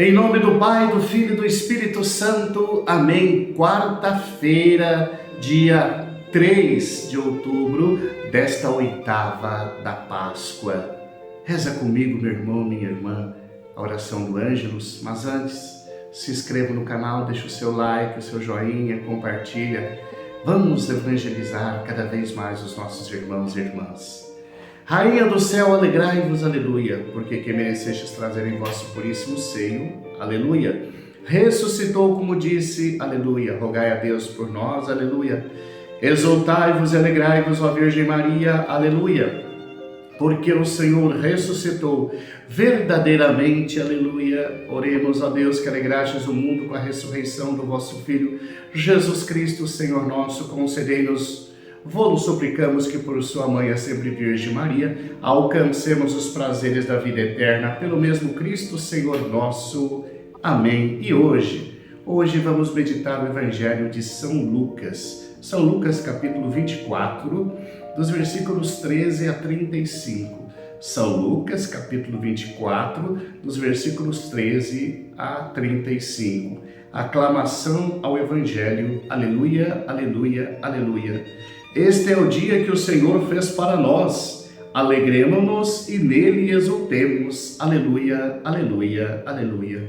Em nome do Pai, do Filho e do Espírito Santo. Amém. Quarta-feira, dia 3 de outubro desta oitava da Páscoa. Reza comigo, meu irmão, minha irmã, a oração do Ângelus. Mas antes, se inscreva no canal, deixa o seu like, o seu joinha, compartilha. Vamos evangelizar cada vez mais os nossos irmãos e irmãs. Rainha do céu, alegrai-vos, aleluia, porque que merecestes trazer em vosso puríssimo seio, aleluia. Ressuscitou, como disse, aleluia. Rogai a Deus por nós, aleluia. Exultai-vos e alegrai-vos, ó Virgem Maria, aleluia. Porque o Senhor ressuscitou verdadeiramente, aleluia. Oremos a Deus que alegrastes o mundo com a ressurreição do vosso Filho, Jesus Cristo, Senhor nosso, concedei-nos. Vos suplicamos que por sua mãe, a sempre Virgem Maria, alcancemos os prazeres da vida eterna, pelo mesmo Cristo, Senhor nosso. Amém. E hoje vamos meditar o Evangelho de São Lucas. São Lucas, capítulo 24, dos versículos 13 a 35. São Lucas, capítulo 24, dos versículos 13 a 35. Aclamação ao Evangelho. Aleluia, aleluia, aleluia. Este é o dia que o Senhor fez para nós. Alegremo-nos e nele exultemos. Aleluia, aleluia, aleluia.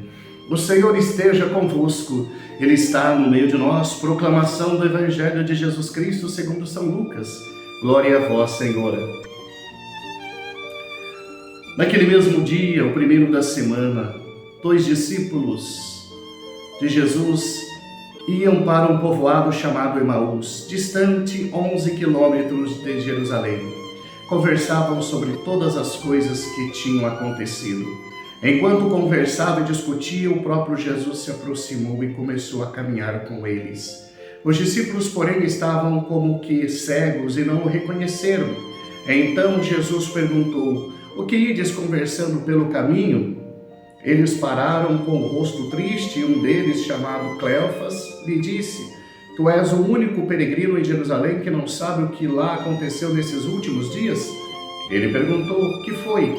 O Senhor esteja convosco. Ele está no meio de nós. Proclamação do Evangelho de Jesus Cristo segundo São Lucas. Glória a vós, Senhor. Naquele mesmo dia, o primeiro da semana, 2 discípulos de Jesus iam para um povoado chamado Emaús, distante 11 quilômetros de Jerusalém. Conversavam sobre todas as coisas que tinham acontecido. Enquanto conversavam e discutiam, o próprio Jesus se aproximou e começou a caminhar com eles. Os discípulos, porém, estavam como que cegos e não o reconheceram. Então Jesus perguntou: "O que ides conversando pelo caminho?" Eles pararam com o rosto triste e um deles, chamado Cleofas, lhe disse: "Tu és o único peregrino em Jerusalém que não sabe o que lá aconteceu nesses últimos dias?" Ele perguntou: "Que foi?"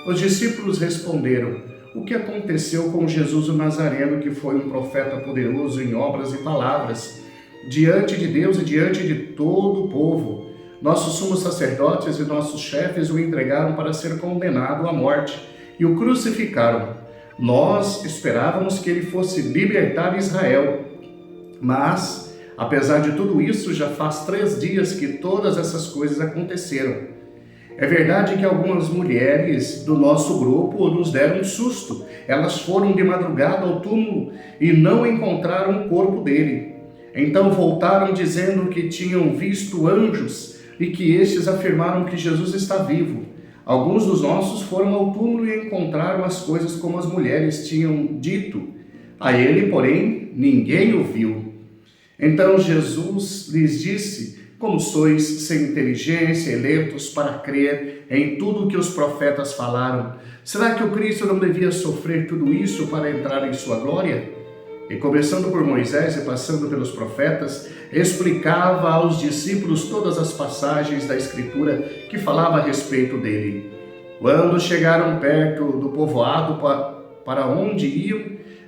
Os discípulos responderam: "O que aconteceu com Jesus o Nazareno, que foi um profeta poderoso em obras e palavras, diante de Deus e diante de todo o povo. Nossos sumos sacerdotes e nossos chefes o entregaram para ser condenado à morte e o crucificaram. Nós esperávamos que ele fosse libertar Israel. Mas, apesar de tudo isso, já faz 3 dias que todas essas coisas aconteceram. É verdade que algumas mulheres do nosso grupo nos deram um susto. Elas foram de madrugada ao túmulo e não encontraram o corpo dele. Então voltaram dizendo que tinham visto anjos e que estes afirmaram que Jesus está vivo. Alguns dos nossos foram ao túmulo e encontraram as coisas como as mulheres tinham dito. A ele, porém, ninguém o viu." Então Jesus lhes disse: "Como sois sem inteligência, eleitos para crer em tudo o que os profetas falaram? Será que o Cristo não devia sofrer tudo isso para entrar em sua glória?" E começando por Moisés e passando pelos profetas, explicava aos discípulos todas as passagens da Escritura que falava a respeito dele. Quando chegaram perto do povoado para onde iam,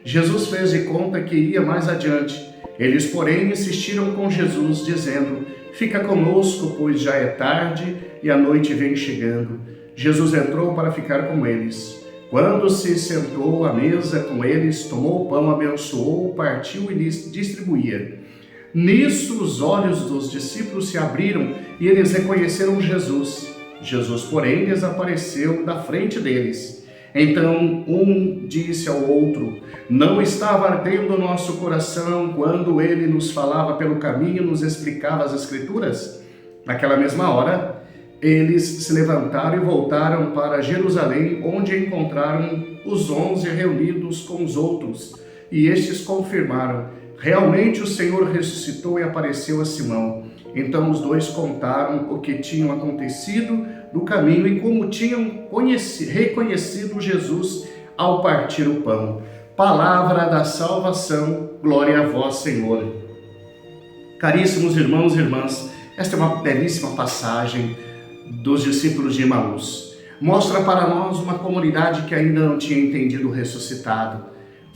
Jesus fez de conta que ia mais adiante. Eles, porém, insistiram com Jesus, dizendo: "Fica conosco, pois já é tarde e a noite vem chegando." Jesus entrou para ficar com eles. Quando se sentou à mesa com eles, tomou o pão, abençoou, partiu e lhes distribuía. Nisso os olhos dos discípulos se abriram e eles reconheceram Jesus. Jesus, porém, desapareceu da frente deles. Então um disse ao outro: "Não estava ardendo o nosso coração quando ele nos falava pelo caminho e nos explicava as Escrituras?" Naquela mesma hora, eles se levantaram e voltaram para Jerusalém, onde encontraram os 11 reunidos com os outros. E estes confirmaram: "Realmente o Senhor ressuscitou e apareceu a Simão." Então os dois contaram o que tinham acontecido no caminho e como tinham reconhecido Jesus ao partir o pão. Palavra da salvação, glória a vós, Senhor. Caríssimos irmãos e irmãs, esta é uma belíssima passagem dos discípulos de Emaús. Mostra para nós uma comunidade que ainda não tinha entendido o ressuscitado.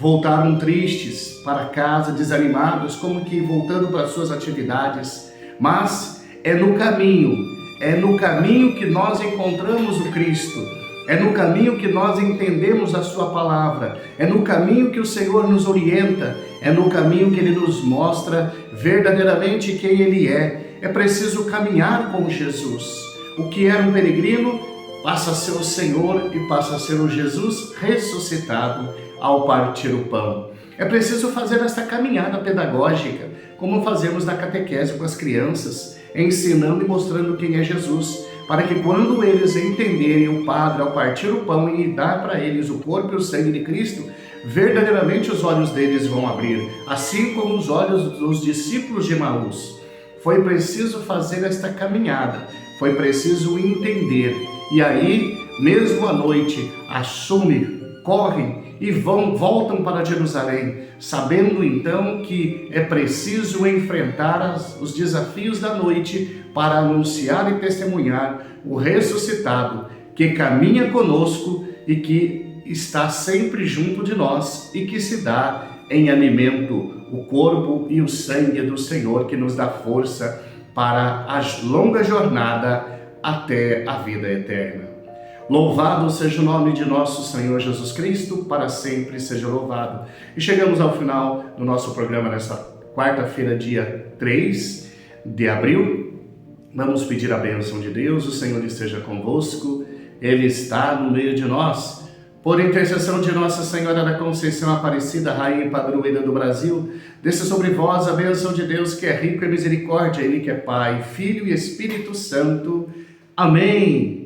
voltaram tristes para casa, desanimados, como que voltando para suas atividades, mas é no caminho que nós encontramos o Cristo, é no caminho que nós entendemos a sua palavra, é no caminho que o Senhor nos orienta, é no caminho que Ele nos mostra verdadeiramente quem Ele é. É preciso caminhar com Jesus. O que era um peregrino passa a ser o Senhor e passa a ser o Jesus ressuscitado ao partir o pão. É preciso fazer esta caminhada pedagógica, como fazemos na catequese com as crianças, ensinando e mostrando quem é Jesus, para que quando eles entenderem o Padre ao partir o pão e dar para eles o corpo e o sangue de Cristo, verdadeiramente os olhos deles vão abrir, assim como os olhos dos discípulos de Emaús. Foi preciso fazer esta caminhada, foi preciso entender, e aí, mesmo à noite, correm e voltam para Jerusalém, sabendo então que é preciso enfrentar os desafios da noite para anunciar e testemunhar o ressuscitado que caminha conosco e que está sempre junto de nós e que se dá em alimento o corpo e o sangue do Senhor, que nos dá força para a longa jornada até a vida eterna. Louvado seja o nome de nosso Senhor Jesus Cristo, para sempre seja louvado. E chegamos ao final do nosso programa nesta quarta-feira, dia 3 de abril. Vamos pedir a bênção de Deus, o Senhor esteja convosco, Ele está no meio de nós. Por intercessão de Nossa Senhora da Conceição Aparecida, Rainha e Padroeira do Brasil, desça sobre vós a bênção de Deus, que é rico em misericórdia, Ele que é Pai, Filho e Espírito Santo. Amém.